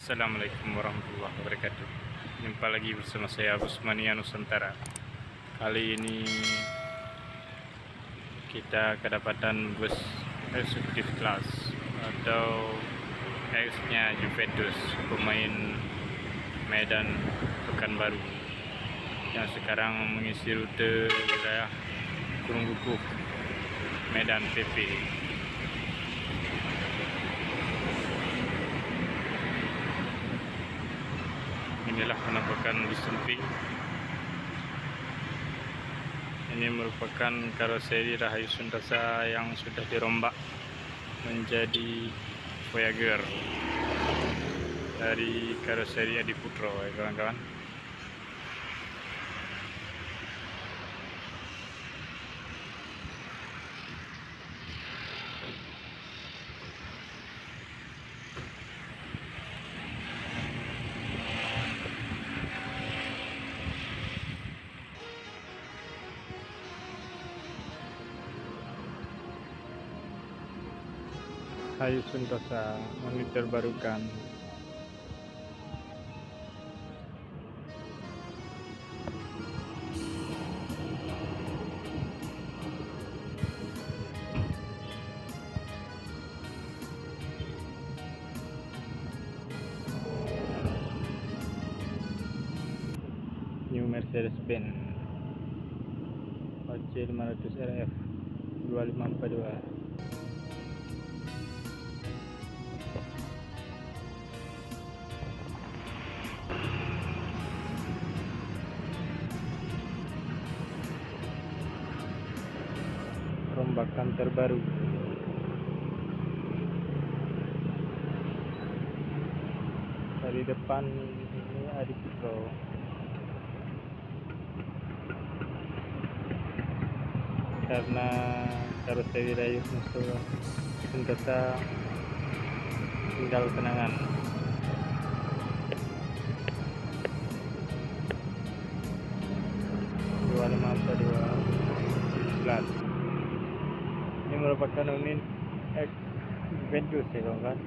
Assalamualaikum warahmatullahi wabarakatuh. Jumpa lagi bersama saya Usmania Nusantara. Kali ini kita kedapatan bus eksekutif kelas atau ex-nya Juventus, pemain Medan Pekanbaru, yang sekarang mengisi rute wilayah Gunung Bukuh, Medan PP. Inilah penampakan di samping. Ini merupakan karoseri Rahayu Sundasa yang sudah dirombak menjadi Voyager dari karoseri Adi Putro, ya kawan-kawan. Rahayu Sundasa yang terbarukan. New Mercedes-Benz OC 500 RF 2542. Rombakan terbaru. Dari depan ini Adi Putro. Karena karoseri Rahayu Sundasa tinggal kenangan. Ini merupakan unit ex Juventus, ya kawan.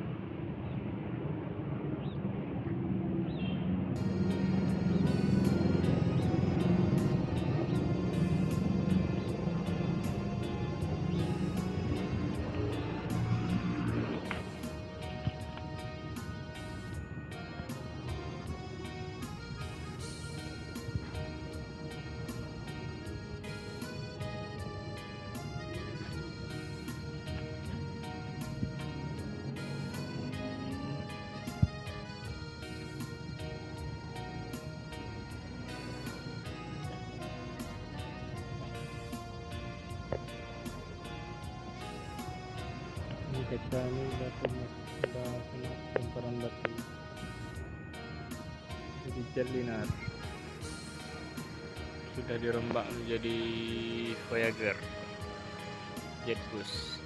Kaca ini sudah kena lemparan batu, jadi jelinar, sudah dirombak menjadi Voyager Jetbus.